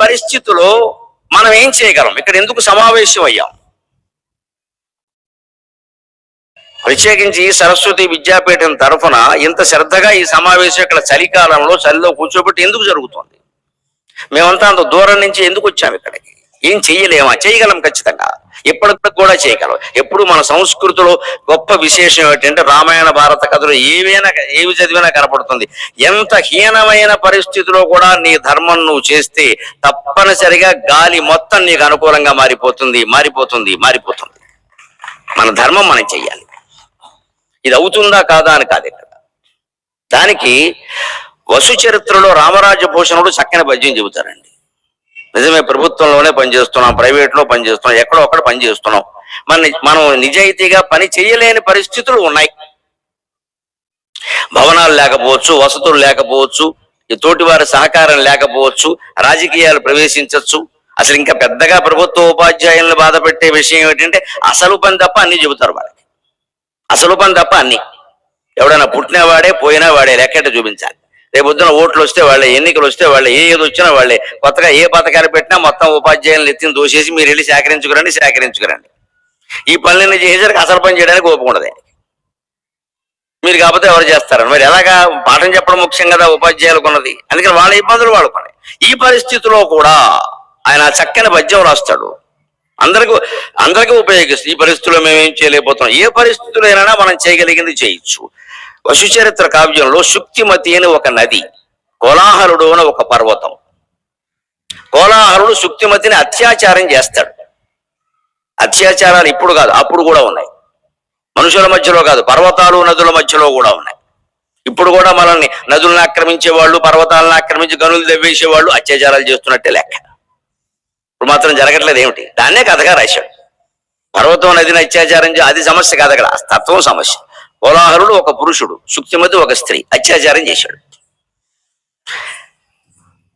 పరిస్థితిలో మనం ఏం చేయగలం? ఇక్కడ ఎందుకు సమావేశం అయ్యాం? ప్రత్యేకించి సరస్వతి విద్యాపీఠం తరఫున ఇంత శ్రద్ధగా ఈ సమావేశం ఇక్కడ చలికాలంలో చలిలో కూర్చోబెట్టి ఎందుకు జరుగుతుంది? మేమంతా అంత దూరం నుంచి ఎందుకు వచ్చాము ఇక్కడికి? ఏం చెయ్యలేమా? చేయగలం, ఖచ్చితంగా. ఇప్పటికి కూడా చేయగలం. ఎప్పుడు మన సంస్కృతిలో గొప్ప విశేషం ఏంటంటే రామాయణ భారత కథలు ఏవి చదివినా కనపడుతుంది. ఎంత హీనమైన పరిస్థితిలో కూడా నీ ధర్మం నువ్వు చేస్తే తప్పనిసరిగా గాలి మొత్తం నీకు అనుకూలంగా మారిపోతుంది. మన ధర్మం మనం చెయ్యాలి. ఇది అవుతుందా కాదా అని కాదు ఇక్కడ. దానికి వసు చరిత్రలో రామరాజభూషణుడు చక్కని పద్యం చెబుతారండి. నిజమే, ప్రభుత్వంలోనే పనిచేస్తున్నాం, ప్రైవేట్లో పనిచేస్తున్నాం, ఎక్కడో ఒక్కడ పనిచేస్తున్నాం. మనం నిజాయితీగా పని చేయలేని పరిస్థితులు ఉన్నాయి. భవనాలు లేకపోవచ్చు, వసతులు లేకపోవచ్చు, ఈ తోటివారి సహకారం లేకపోవచ్చు, రాజకీయాలు ప్రవేశించవచ్చు. అసలు ఇంకా పెద్దగా ప్రభుత్వ ఉపాధ్యాయులను బాధ పెట్టే విషయం ఏంటంటే అసలు పని తప్ప అన్ని చెబుతారు వాళ్ళకి. అసలు పని తప్ప అన్ని. ఎవడైనా పుట్టినవాడే పోయినా వాడే, లెక్కట చూపించాలి. రేపొద్దున ఓట్లు వస్తే వాళ్ళే, ఎన్నికలు వస్తే వాళ్ళే, ఏది వచ్చినా వాళ్ళే. కొత్తగా ఏ పథకాలు పెట్టినా మొత్తం ఉపాధ్యాయులను ఎత్తిని దోసేసి మీరు వెళ్ళి సేకరించుకురండి. ఈ పనులన్నీ చేసేసరికి అసలు పని చేయడానికి ఓపుకుండదు. మీరు కాకపోతే ఎవరు చేస్తారని. మరి ఎలాగా? పాఠం చెప్పడం ముఖ్యం కదా ఉపాధ్యాయులకు ఉన్నది. అందుకని వాళ్ళ ఇబ్బందులు వాడుకున్నాయి. ఈ పరిస్థితిలో కూడా ఆయన చక్కని పద్యం రాస్తాడు. అందరికీ ఉపయోగిస్తుంది. ఈ పరిస్థితుల్లో మేమేం చేయలేకపోతున్నాం. ఏ పరిస్థితుల్లో అయినా మనం చేయగలిగింది చేయొచ్చు. వశుచరిత్ర కావ్యంలో శుక్తిమతి అని ఒక నది, కోలాహలుడు అని ఒక పర్వతం. కోలాహలుడు శుక్తిమతిని అత్యాచారం చేస్తాడు. అత్యాచారాలు ఇప్పుడు కాదు, అప్పుడు కూడా ఉన్నాయి. మనుషుల మధ్యలో కాదు, పర్వతాలు నదుల మధ్యలో కూడా ఉన్నాయి. ఇప్పుడు కూడా మనల్ని నదులను ఆక్రమించేవాళ్ళు, పర్వతాలను ఆక్రమించి గనులు దవ్వేసేవాళ్ళు అత్యాచారాలు చేస్తున్నట్టే లెక్క. ఇప్పుడు మాత్రం జరగట్లేదు ఏమిటి? దాన్నే కథగా రాశాడు. పర్వతం నదిని అత్యాచారం అది సమస్య కాదు, అక్కడ తత్వం సమస్య. కోలాహలుడు ఒక పురుషుడు, శుక్తిమతి ఒక స్త్రీ, అత్యాచారం చేశాడు.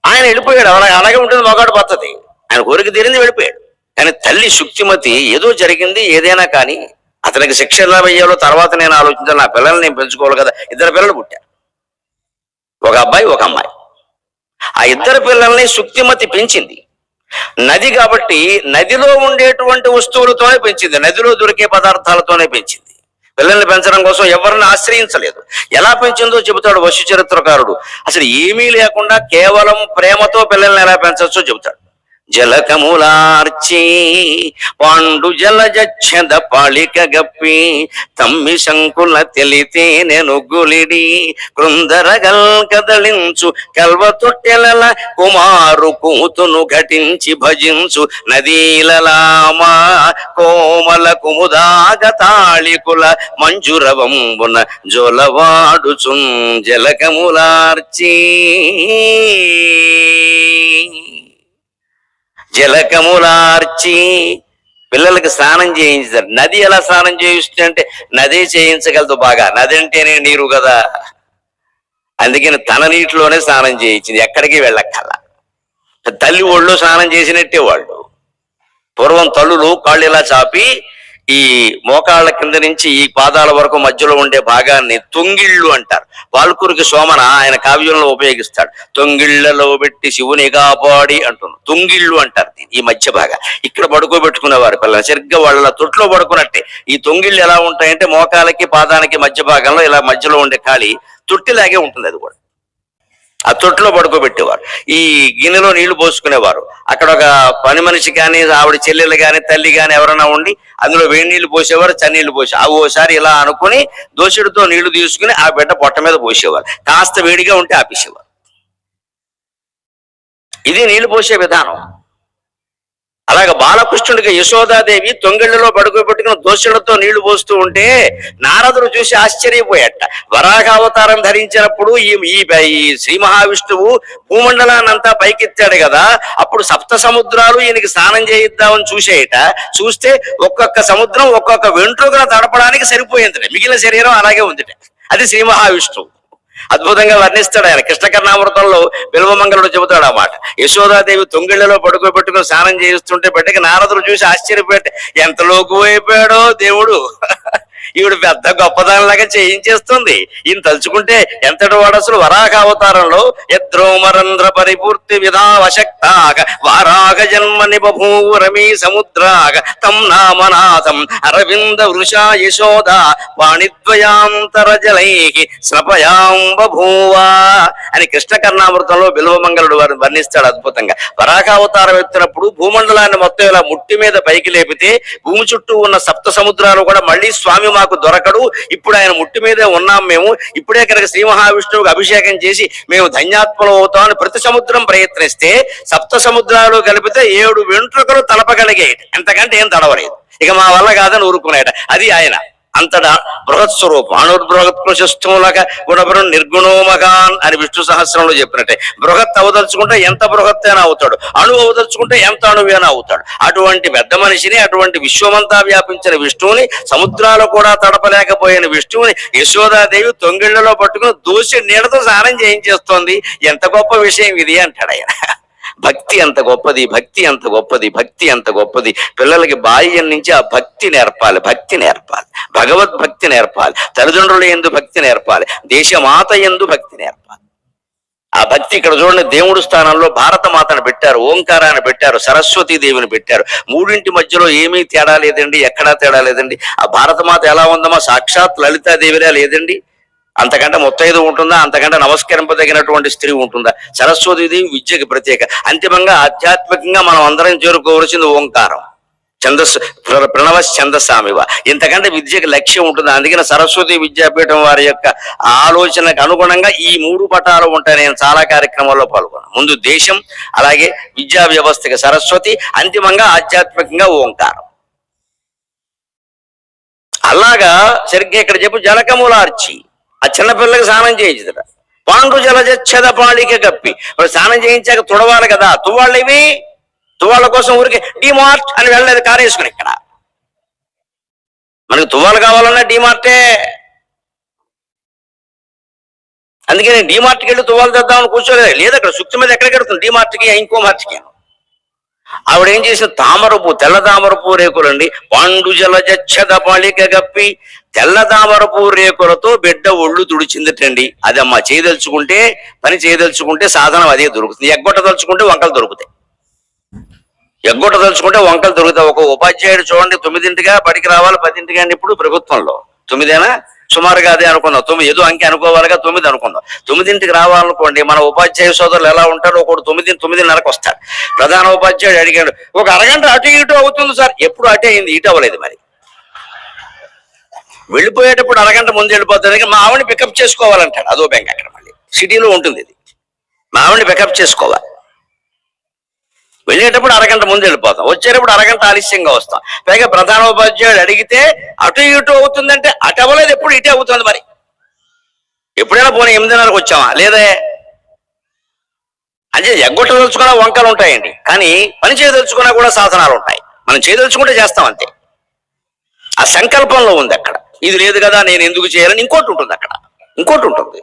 ఆయన వెళ్ళిపోయాడు. అలాగే ఉంటుంది మగాడు పద్ధతి. ఆయన కోరిక తీరింది, వెళ్ళిపోయాడు. కానీ తల్లి శుక్తిమతి ఏదో జరిగింది, ఏదైనా కానీ అతనికి శిక్ష ఎలా వేయాలో తర్వాత నేను ఆలోచించాను. నా పిల్లల్ని నేను పెంచుకోవాలి కదా. 2 పిల్లలు పుట్టారు, ఒక అబ్బాయి ఒక అమ్మాయి. ఆ 2 పిల్లల్ని శుక్తిమతి పెంచింది. నది కాబట్టి నదిలో ఉండేటువంటి వస్తువులతోనే పెంచింది, నదిలో దొరికే పదార్థాలతోనే పెంచింది. పిల్లల్ని పెంచడం కోసం ఎవరిని ఆశ్రయించలేదు. ఎలా పెంచిందో చెబుతాడు వశు చరిత్రకారుడు. అసలు ఏమీ లేకుండా కేవలం ప్రేమతో పిల్లల్ని ఎలా పెంచవచ్చో చెబుతాడు. జలకములార్చి పాండు జలజచ్చద పాళిక గప్పి తమ్మి శంకుల తెలితే నెనుగులిడి కృందరగల్ కదలించు కల్వ తొట్టెలల కుమారు కూతును ఘటించి భజించు నదీలలామా కోమల కుముదాగ తాళికుల మంజురవంబున జోలవాడుచున్ జలకములార్చి పిల్లలకి స్నానం చేయించారు. నది ఎలా స్నానం చేయిస్తుంది అంటే నదే చేయించగలదు బాగా. నది అంటేనే నీరు కదా. అందుకని తన నీటిలోనే స్నానం చేయించింది, ఎక్కడికి వెళ్ళక్కల్లా. తల్లి ఒళ్ళో స్నానం చేసినట్టే వాళ్ళు. పూర్వం తల్లులు కాళ్ళు ఇలా చాపి ఈ మోకాళ్ళ కింద నుంచి ఈ పాదాల వరకు మధ్యలో ఉండే భాగాన్ని తొంగిళ్ళు అంటారు. వాల్కూరికి సోమన ఆయన కావ్యంలో ఉపయోగిస్తాడు. తొంగిళ్లలో పెట్టి శివుని కాపాడి అంటున్నాడు. తొంగిళ్ళు అంటారు ఈ మధ్య భాగం. ఇక్కడ పడుకోబెట్టుకునేవారు పిల్లలు సరిగ్గా వాళ్ళ తొట్లో పడుకున్నట్టే. ఈ తొంగిళ్ళు ఎలా ఉంటాయంటే మోకాలకి పాదానికి మధ్య భాగంలో ఇలా మధ్యలో ఉండే ఖాళీ తొట్టిలాగే ఉంటుంది. అది కూడా ఆ తొట్టులో పడుకోబెట్టేవారు. ఈ గిన్నెలో నీళ్లు పోసుకునేవారు. అక్కడ ఒక పని మనిషి కానీ ఆవిడ చెల్లెలు కానీ తల్లి కానీ ఎవరైనా ఉండి అందులో వేడి నీళ్లు పోసేవారు, చన్నీళ్లు పోసే. అవి ఓసారి ఇలా అనుకుని దోషుడితో నీళ్లు తీసుకుని ఆ బిడ్డ పొట్ట మీద పోసేవారు. కాస్త వేడిగా ఉంటే ఆపేసేవారు. ఇది నీళ్లు పోసే విధానం. అలాగే బాలకృష్ణుడికి యశోదాదేవి తొంగిళ్లలో పడుకోబెట్టుకుని దోషులతో నీళ్లు పోస్తూ ఉంటే నారదుడు చూసి ఆశ్చర్యపోయాట. వరాహావతారం ధరించినప్పుడు ఈ శ్రీ మహావిష్ణువు భూమండలాన్నంతా పైకెత్తాడు కదా, అప్పుడు 7 సముద్రాలు ఈయనకి స్నానం చేయిద్దామని చూసేయట. చూస్తే ఒక్కొక్క సముద్రం ఒక్కొక్క వెంట్రుకను తడపడానికి సరిపోయింది. మిగిలిన శరీరం అలాగే ఉంది. అది శ్రీ మహావిష్ణువు. అద్భుతంగా వర్ణిస్తాడు ఆయన. కృష్ణకర్ణామృతంలో బిల్వమంగళుడు చెబుతాడు అన్నమాట. యశోదాదేవి తొంగిళ్లలో పడుకోబెట్టుకుని స్నానం చేస్తుంటే బిడ్డకి నారదుడు చూసి ఆశ్చర్యపోయాడు. ఎంత లోకు అయిపోయాడో దేవుడు, ఈవిడ పెద్ద గొప్పదానిలాగా చేయించేస్తుంది. ఈయన తలుచుకుంటే ఎంతటి వాడు అసలు వరాహ అవతారంలో యద్రోమరంధ్ర పరిపూర్తి విధావశక్తాగ వారాగ జన్మని బభూరమీ సముద్రాగ తం నామనాథం అరవింద వృషా యశోద వాణిద్వయాంతర జలై స్నపయాం బభూవా అని కృష్ణ కర్ణామృతంలో బిల్వమంగళుడు వారిని వర్ణిస్తాడు అద్భుతంగా. వరాహ అవతారం ఎత్తినప్పుడు భూమండలాన్ని మొత్తం ఇలా ముట్టి మీద పైకి లేపితే భూమి చుట్టూ ఉన్న సప్త సముద్రాలు కూడా మళ్ళీ స్వామి మాకు దొరకడు, ఇప్పుడు ఆయన ముట్టి మీదే ఉన్నాం మేము, ఇప్పుడే కనుక శ్రీ మహావిష్ణువుకి అభిషేకం చేసి మేము ధన్యాత్మలు అవుతామని ప్రతి సముద్రం ప్రయత్నిస్తే సప్త సముద్రాలు కలిపితే 7 వెంట్రుకలు తలపగలిగేట, ఎంతకంటే ఏం తడవలేదు. ఇక మా వల్ల కాదని ఊరుకునేట. అది ఆయన అంతటా బృహత్ స్వరూపం. అణుర్బృహత్ కృషస్థూలక గుణపరం నిర్గుణోమగాన్ అని విష్ణు సహస్రంలో చెప్పినట్టే బృహత్ అవదలుచుకుంటే ఎంత బృహత్ అయినా అవుతాడు, అణువు అవదలుచుకుంటే ఎంత అణువైనా అవుతాడు. అటువంటి పెద్ద మనిషిని, అటువంటి విశ్వమంతా వ్యాపించిన విష్ణువుని, సముద్రాలు కూడా తడపలేకపోయిన విష్ణువుని యశోదాదేవి తొంగిళ్లలో పట్టుకుని దూసి నీడతో స్నానం చేయించేస్తోంది. ఎంత గొప్ప విషయం ఇది అంటాడు ఆయన. భక్తి అంత గొప్పది, భక్తి అంత గొప్పది, భక్తి అంత గొప్పది. పిల్లలకి బాల్యం నుంచి ఆ భక్తి నేర్పాలి, భక్తి నేర్పాలి, భగవద్భక్తి నేర్పాలి, తల్లిదండ్రుల యందు భక్తి నేర్పాలి, దేశమాత యందు భక్తి నేర్పాలి. ఆ భక్తి ఇక్కడ చూడండి, దేవుడు స్థానంలో భారత మాతను పెట్టారు, ఓంకారాన్ని పెట్టారు, సరస్వతీ దేవిని పెట్టారు. మూడింటి మధ్యలో ఏమీ తేడా లేదండి, ఎక్కడా తేడా లేదండి. ఆ భారత మాత ఎలా ఉందమ్మా, సాక్షాత్ లలితాదేవిలా లేదండి. అంతకంటే ముత్తైదు ఉంటుందా, అంతకంటే నమస్కరింపదగినటువంటి స్త్రీ ఉంటుందా? సరస్వతీదేవి విద్యకి ప్రత్యేక. అంతిమంగా ఆధ్యాత్మికంగా మనం అందరం చేరుకోవలసింది ఓంకారం, ఛందస్సు, ప్రణవ ఛందస్సామివ. ఇంతకంటే విద్యకి లక్ష్యం ఉంటుంది. అందుకని సరస్వతి విద్యాపీఠం వారి యొక్క ఆలోచనకు అనుగుణంగా ఈ 3 పటాలు ఉంటాయి. నేను చాలా కార్యక్రమాల్లో పాల్గొన్నాను. ముందు దేశం, అలాగే విద్యా వ్యవస్థకి సరస్వతి, అంతిమంగా ఆధ్యాత్మికంగా ఓంకారం. అలాగా సరిగ్గా ఇక్కడ చెప్పు, జలకములార్చి ఆ చిన్నపిల్లకి స్నానం చేయించదట. పాండు జలజచ్చద పాళిక కప్పి, మరి స్నానం చేయించాక తుడవాలి కదా, తువ్వాళ్ళు ఇవి, తువ్వాళ్ళ కోసం ఊరికి డిమార్ట్ అని వెళ్ళలేదు, కారేసుకుని. ఇక్కడ మనకి తువ్వాలు కావాలన్నా డిమార్టే. అందుకని డిమార్ట్కి వెళ్ళి తువ్వాలు తెద్దామని కూర్చోలేదు. లేదు, అక్కడ సుక్తి మీద ఎక్కడికి వెళ్తుంది, డిమార్ట్కి ఇంకో మార్ట్కి. ఆవిడ ఏం చేసిన, తామరపు, తెల్ల తామరపు రేకులండి, పాండు జలజచ్చద పాళిక గప్పి, తెల్ల తామరపు రేకులతో బిడ్డ ఒళ్ళు తుడిచిందటండి. అదమ్మా చేయదలుచుకుంటే, పని చేయదలుచుకుంటే సాధనం అదే దొరుకుతుంది. ఎగ్గొట్టదలుచుకుంటే వంకలు దొరుకుతాయి, ఎగ్గొట్టదలుచుకుంటే వంకలు దొరుకుతాయి. ఒక ఉపాధ్యాయుడు చూడండి, 9ంటిగా బడికి రావాలి, 10ంటికి అండి. ఇప్పుడు ప్రభుత్వంలో 9ఏనా, సుమారుగా అదే అనుకుందాం, 9 ఏదో అంకె అనుకోవాలిగా, 9 అనుకుందాం. 9ంటికి రావాలనుకోండి, మన ఉపాధ్యాయ సోదరులు ఎలా ఉంటారు, ఒకడు 9:30కు వస్తాడు. ప్రధాన ఉపాధ్యాయుడు అడిగాడు, ఒక అరగంట అటు ఇటు అవుతుంది సార్. ఎప్పుడు అటే అయింది, ఇటు అవ్వలేదు. మరి వెళ్ళిపోయేటప్పుడు అరగంట ముందు వెళ్ళిపోతుంది. మా ఆవిడని పికప్ చేసుకోవాలంటాడు. అదో బ్యాంక్ అక్కడ మళ్ళీ సిటీలో ఉంటుంది ఇది. మా ఆవిడని పికప్ చేసుకోవాలి. వెళ్ళేటప్పుడు అరగంట ముందు వెళ్ళిపోతాం, వచ్చేటప్పుడు అరగంట ఆలస్యంగా వస్తాం. పైగా ప్రధానోపాధ్యాయుడు అడిగితే అటు ఇటు అవుతుందంటే అటు అవ్వలేదు, ఎప్పుడు ఇటే అవుతుంది. మరి ఎప్పుడైనా పోనీ 8:30కు వచ్చామా, లేదే. అంటే ఎగ్గొట్టదలుచుకున్న వంకలు ఉంటాయండి, కానీ పని చేయదలుచుకున్నా కూడా సాధనాలు ఉంటాయి. మనం చేయదలుచుకుంటే చేస్తాం అంతే. ఆ సంకల్పంలో ఉంది అక్కడ. ఇది లేదు కదా, నేను ఎందుకు చేయాలని ఇంకోటి ఉంటుంది అక్కడ, ఇంకోటి ఉంటుంది.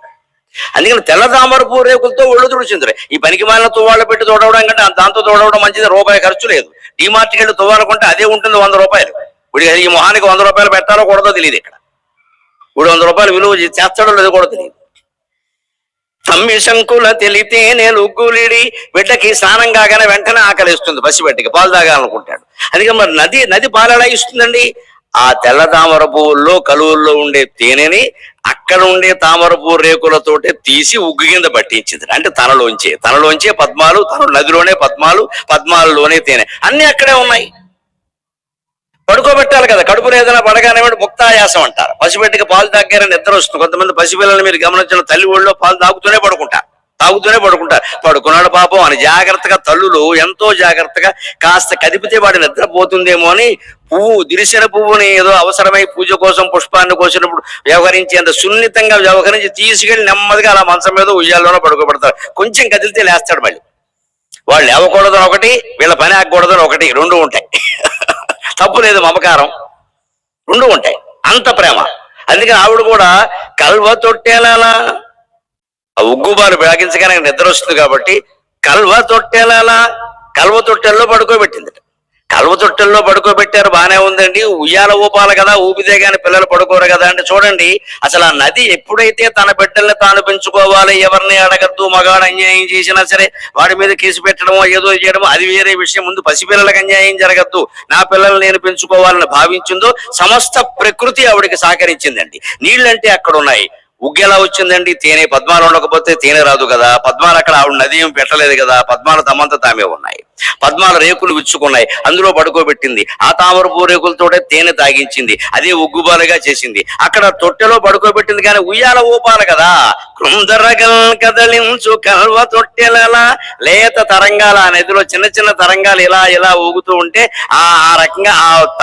అందుకని తెల్ల తామరపు రేకులతో ఒళ్ళు తుడిచింది. ఈ పనికి మాలిన తువ్వాళ్ళు పెట్టి తోడవడం కంటే దాంతో తోడవడం మంచిది, రూపాయి ఖర్చు లేదు. డిమార్ట్కి వెళ్ళి తువ్వాలకుంటే అదే ఉంటుంది 100 రూపాయలు. ఇప్పుడు ఈ మొహానికి 100 రూపాయలు పెట్టాలో కూడదో తెలియదు. ఇక్కడ ఇప్పుడు 100 రూపాయలు విలువ చేస్తాడో లేదో కూడా తెలియదు. తమ్మి శంకుల తెలితే నేను ఉగ్గులిడి, బిడ్డకి స్నానం కాగానే వెంటనే ఆకలిస్తుంది, పసిబిడ్డకి పాలు తాగాలనుకుంటాడు. అందుకే మరి నది పాలు ఎలా ఇస్తుందండి? ఆ తెల్ల తామర పువ్వుల్లో కలువుల్లో ఉండే తేనెని అక్కడ ఉండే తామర పువ్వు రేకులతోటే తీసి ఉగ్గు కింద పట్టించింది. అంటే తనలోంచే పద్మాలు, తన నదిలోనే పద్మాలు, పద్మాలలోనే తేనె, అన్ని అక్కడే ఉన్నాయి. పడుకోబెట్టాలి కదా, కడుపులో ఏదైనా పడగానే ముక్తాయాసం అంటారు. పసిబిడ్డకి పాలు తాగారని నిద్ర వస్తుంది. కొంతమంది పసిపిల్లలు మీరు గమనించిన తల్లి ఒళ్ళో పాలు తాగుతూనే పడుకుంటారు. పడుకున్నాడు పాపం అని జాగ్రత్తగా తల్లులు ఎంతో జాగ్రత్తగా కాస్త కదిపితే వాడి నిద్రపోతుందేమో అని దిరిసిన పువ్వుని ఏదో అవసరమై పూజ కోసం పుష్పాన్ని కోసినప్పుడు వ్యవహరించేంత సున్నితంగా వ్యవహరించి తీసుకెళ్లి నెమ్మదిగా అలా మంచం మీద ఉయ్యాల్లోనే పడుకోబెడతారు. కొంచెం కదిలితే లేస్తాడు. మళ్ళీ వాళ్ళు లేవకూడదని ఒకటి, వీళ్ళ పని ఆగకూడదని ఒకటి, 2 ఉంటాయి. తప్పు లేదు, మమకారం 2 ఉంటాయి, అంత ప్రేమ. అందుకని ఆవిడ కూడా కల్వ తొట్టేలా ఆ ఉగ్గుబాలు బేగించగానే నిద్ర వస్తుంది కాబట్టి కల్వ తొట్టెలలో పడుకోబెట్టింది. కలువ తొట్టెల్లో పడుకోబెట్టారు, బానే ఉందండి. ఉయ్యాల ఊపాలి కదా, ఊపితే గాని పిల్లలు పడుకోరు కదా అంటే చూడండి, అసలు ఆ నది ఎప్పుడైతే తన బిడ్డల్ని తాను పెంచుకోవాలి, ఎవరిని అడగద్దు, మగాడు అన్యాయం చేసినా సరే వాడి మీద కేసు పెట్టడమో ఏదో చేయడమో అది వేరే విషయం, ముందు పసిపిల్లలకు అన్యాయం జరగద్దు, నా పిల్లలు నేను పెంచుకోవాలని భావించిందో సమస్త ప్రకృతి ఆవిడికి సహకరించిందండి. నీళ్ళంటే అక్కడ ఉన్నాయి. ఉగ్గెలా వచ్చిందండి? తేనె. పద్మాలు ఉండకపోతే తేనె రాదు కదా. పద్మాలు అక్కడ ఆవిడ నది ఏం పెట్టలేదు కదా, పద్మాలు తమంతా తామే ఉన్నాయి. పద్మాల రేకులు విచ్చుకున్నాయి, అందులో పడుకోబెట్టింది. ఆ తామరపు రేకులతోటే తేనె తాగించింది, అదే ఉగ్గుబాలుగా చేసింది. అక్కడ తొట్టెలో పడుకోబెట్టింది, కానీ ఉయ్యాల ఊపాలి కదా. కృందరగల్ కదలించు కల్వ తొట్టెలలా, లేత తరంగాల ఆ నదిలో చిన్న చిన్న తరంగాలు ఇలా ఇలా ఊగుతూ ఉంటే ఆ రకంగా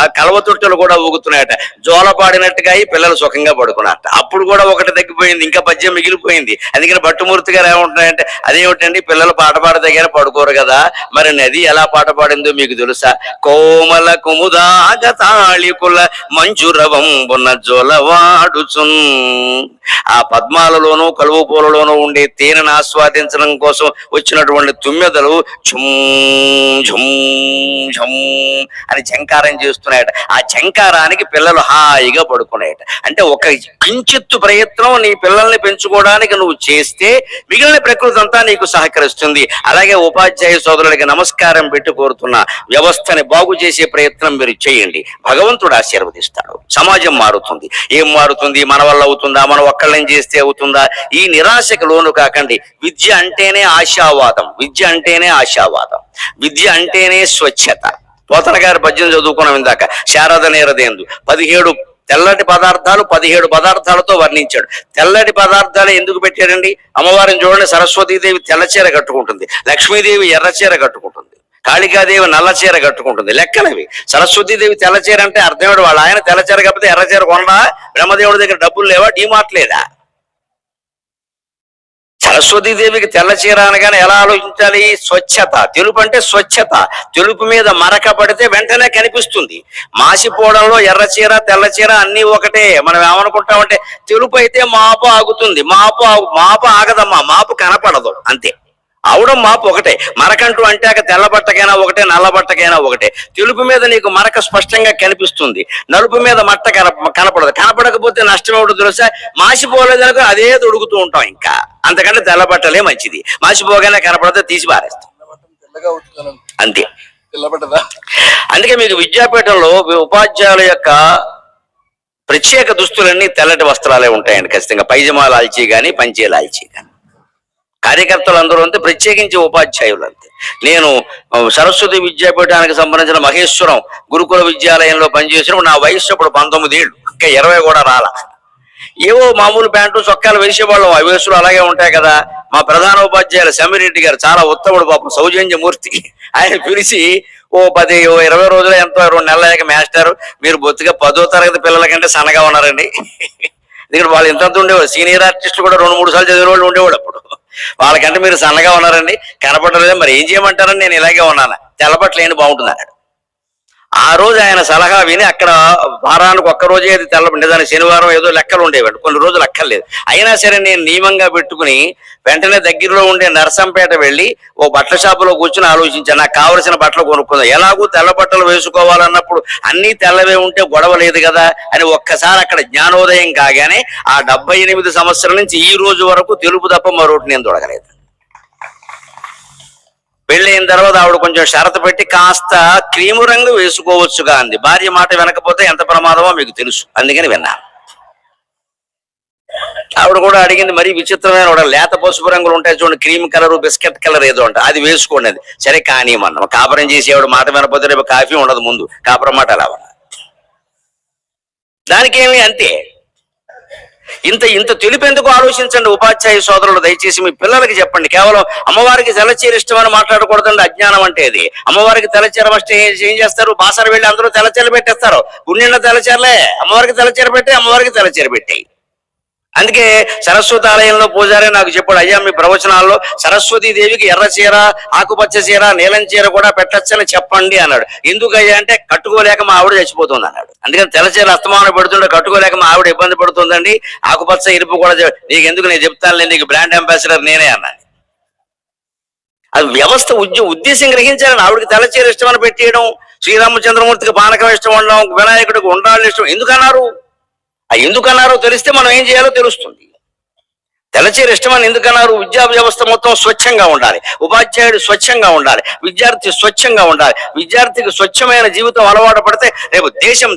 ఆ కల్వ తొట్టెలు కూడా ఊగుతున్నాయట. జోల పాడినట్టుగా ఈ పిల్లలు సుఖంగా పడుకున్నట్ట. అప్పుడు కూడా ఒకటి తగ్గిపోయింది, ఇంకా పద్యం మిగిలిపోయింది. అందుకని భట్టుమూర్తి గారు ఏమంటున్నాయంటే, అదేమిటండి పిల్లలు పాట పాడదగిన పడుకోరు కదా, మరి నది ఎలా పాట పాడిందో మీకు తెలుసా? కోమల కుముదాగ తాళికుల మంజురవంబున జొలవాడుచున్. ఆ పద్మాలలోనూ కలువ పూలలోనూ ఉండే తేనెను ఆస్వాదించడం కోసం వచ్చినటువంటి తుమ్మెదలు ఝుమ్ ఝుమ్ ఝుమ్ అని ఝంకారం చేస్తున్నాయట. ఆ ఝంకారానికి పిల్లలు హాయిగా పడుకున్నాయట. అంటే ఒక కించిత్తు ప్రయత్నం నీ పిల్లల్ని పెంచుకోవడానికి నువ్వు చేస్తే మిగిలిన ప్రకృతి అంతా నీకు సహకరిస్తుంది. అలాగే ఉపాధ్యాయ సోదరులకి నమస్కారం పెట్టి కోరుతున్నా, వ్యవస్థని బాగు చేసే ప్రయత్నం మీరు చేయండి, భగవంతుడు ఆశీర్వదిస్తాడు, సమాజం మారుతుంది. ఏం మారుతుంది? మన వల్ల అవుతుందా, మనం ఒక్కళ్ళని చేస్తే అవుతుందా? ఈ నిరాశకు లోను కాకండి. విద్య అంటేనే ఆశావాదం, విద్య అంటేనే ఆశావాదం, విద్య అంటేనే స్వచ్ఛత. పోతన గారి పద్యం చదువుకున్నాం ఇందాక, శారద నేరదేందు. 17 తెల్లటి పదార్థాలు 17 పదార్థాలతో వర్ణించాడు. తెల్లటి పదార్థాలు ఎందుకు పెట్టాడండి? అమ్మవారిని చూడండి, సరస్వతీదేవి తెల్లచీర కట్టుకుంటుంది, లక్ష్మీదేవి ఎర్రచీర కట్టుకుంటుంది, కాళికాదేవి నల్ల చీర కట్టుకుంటుంది. లెక్కలవి. సరస్వతీదేవి తెల్లచీర అంటే అర్థమేడు, వాళ్ళ ఆయన తెల్లచీర కాకపోతే ఎర్రచీర కొనడా? బ్రహ్మదేవుడి దగ్గర డబ్బులు లేవా? డీమార్ట్ లేదా? సరస్వతీదేవికి తెల్ల చీర అనగానే ఎలా ఆలోచించాలి? స్వచ్ఛత. తెలుపు అంటే స్వచ్ఛత. తెలుపు మీద మరక పడితే వెంటనే కనిపిస్తుంది. మాసిపోవడంలో ఎర్ర చీర తెల్ల చీర అన్ని ఒకటే. మనం ఏమనుకుంటామంటే తెలుపు అయితే మాపు ఆగుతుంది, మాపు ఆగదమ్మా, మాపు కనపడదు, అంతే. అవడం మాపు ఒకటే. మరకంటూ అంటే తెల్ల బట్టకైనా ఒకటే, నల్ల బట్టకైనా ఒకటే. తెలుపు మీద నీకు మరక స్పష్టంగా కనిపిస్తుంది, నలుపు మీద మట్ట కనపడదు. కనపడకపోతే నష్టం ఏమిటో తెలుసా? మాసిపోలేదనుకో అదే తొడుగుతూ ఉంటాం, ఇంకా అంతకంటే తెల్ల బట్టలే మంచిది. మాసిపోగానే కనపడితే తీసి పారేస్తాం, అంతే. అందుకే మీకు విద్యాపీఠంలో ఉపాధ్యాయుల యొక్క ప్రత్యేక దుస్తులన్నీ తెల్లటి వస్త్రాలే ఉంటాయండి ఖచ్చితంగా. పైజమా లాల్చీ కానీ పంచే లాల్చీ కానీ. కార్యకర్తలు అందరూ అంతే, ప్రత్యేకించి ఉపాధ్యాయులు అంతే. నేను సరస్వతి విద్యాపీఠానికి సంబంధించిన మహేశ్వరం గురుకుల విద్యాలయంలో పనిచేసినప్పుడు నా వయస్సు అప్పుడు 19 ఏళ్ళు, ఇంకా 20 కూడా రాలా. ఏవో మామూలు ప్యాంటు చొక్కాలు వేసేవాళ్ళం, ఆ వయసులో అలాగే ఉంటాయి కదా. మా ప్రధాన ఉపాధ్యాయులు సెమిరెడ్డి గారు చాలా ఉత్తముడు పాపం, సౌజన్యమూర్తి. ఆయన పిలిచి 20 రోజులు ఎంతో 2 నెలల మాస్టర్ మీరు బొత్తిగా 10వ తరగతి పిల్లల కంటే సన్నగా ఉన్నారండి. ఎందుకంటే వాళ్ళు ఇంత ఉండేవాడు, సీనియర్ ఆర్టిస్టులు కూడా 2-3 సార్లు చదివిన వాళ్ళు ఉండేవాడు అప్పుడు. వాళ్ళకంటే మీరు సన్నగా ఉన్నారండి, కనపడలేదు, మరి ఏం చేయమంటారని నేను ఇలాగే ఉన్నాను, తెల్లబట్టలు ఏంటి బాగుంటుంది అన్నాడు. ఆ రోజు ఆయన సలహా విని అక్కడ వారానికి ఒక్కరోజే అది నిజానికి శనివారం ఏదో లెక్కలు ఉండేవాడు, కొన్ని రోజులు అక్కర్లేదు. అయినా సరే నేను నియమంగా పెట్టుకుని వెంటనే దగ్గరలో ఉండే నరసంపేట వెళ్ళి ఓ బట్టల షాపులో కూర్చుని ఆలోచించాను, నాకు కావలసిన బట్టలు కొనుక్కుందాం. ఎలాగూ తెల్ల బట్టలు వేసుకోవాలన్నప్పుడు అన్నీ తెల్లవే ఉంటే గొడవ లేదు కదా అని ఒక్కసారి అక్కడ జ్ఞానోదయం కాగానే ఆ 78 సంవత్సరాల నుంచి ఈ రోజు వరకు తెలుపు తప్ప మరొకటి నేను తొడగలేదు. పెళ్ళైన తర్వాత ఆవిడ కొంచెం షరతు పెట్టి కాస్త క్రీము రంగు వేసుకోవచ్చుగా అంది. భార్య మాట వినకపోతే ఎంత ప్రమాదమో మీకు తెలుసు, అందుకని విన్నాను. ఆవిడ కూడా అడిగింది, మరీ విచిత్రమైన కూడా లేత పసుపు రంగులు ఉంటాయి చూడండి, క్రీమ్ కలర్ బిస్కెట్ కలర్ ఏదో అంట, అది వేసుకోండి. అది సరే కానీ మనం కాపురం చేసి ఆవిడ మాట వినకపోతే రేపు కాఫీ ఉండదు, ముందు కాపురం మాట అలా దానికేమి అంతే. ఇంత తెలుపెందుకు ఆలోచించండి ఉపాధ్యాయ సోదరులు, దయచేసి మీ పిల్లలకి చెప్పండి. కేవలం అమ్మవారికి తెల్లచీర ఇష్టం అని మాట్లాడకూడదండి, అజ్ఞానం అంటే అది. అమ్మవారికి తెల్లచీర వస్తే ఏం చేస్తారు? బాసర వెళ్ళి అందరూ తెల్లచీరలు పెట్టేస్తారు, గుండెన్న తెల్లచీరలే. అమ్మవారికి తెల్లచీర పెట్టి అమ్మవారికి తెల్లచీర పెట్టాయి. అందుకే సరస్వతి ఆలయంలో పూజారి నాకు చెప్పాడు, అయ్యా మీ ప్రవచనాల్లో సరస్వతీ దేవికి ఎర్ర చీర, ఆకుపచ్చ చీర, నీలం చీర కూడా పెట్టచ్చని చెప్పండి అన్నాడు. ఎందుకయ్యా అంటే కట్టుకోలేక మా ఆవిడ చచ్చిపోతుంది అన్నాడు. అందుకని తెల్ల చీర అస్తమానం పెడుతుంటే కట్టుకోలేక మా ఆవిడ ఇబ్బంది పడుతుందండి, ఆకుపచ్చ ఇరుపు కూడా నీకు ఎందుకు, నేను చెప్తాను, నీకు బ్రాండ్ అంబాసిడర్ నేనే అన్నాను. అది వ్యవస్థ ఉద్దేశం గ్రహించాలని ఆవిడకి తెల్ల చీర ఇష్టమని పెట్టేయడం శ్రీరామచంద్రమూర్తికి పానకం ఇష్టం ఉండడం, వినాయకుడికి ఉండాలి ఇష్టం, ఎందుకన్నారు? ఆ ఎందుకన్నారో తెలిస్తే మనం ఏం చేయాలో తెలుస్తుంది. తెల్లచీర ఇష్టమని ఎందుకన్నారు? విద్యా వ్యవస్థ మొత్తం స్వచ్ఛంగా ఉండాలి, ఉపాధ్యాయుడు స్వచ్ఛంగా ఉండాలి, విద్యార్థి స్వచ్ఛంగా ఉండాలి. విద్యార్థికి స్వచ్ఛమైన జీవితం అలవాటు పడితే రేపు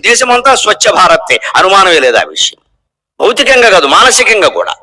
దేశం అంతా స్వచ్ఛ భారతే, అనుమానమే లేదు ఆ విషయం. భౌతికంగా కాదు, మానసికంగా కూడా.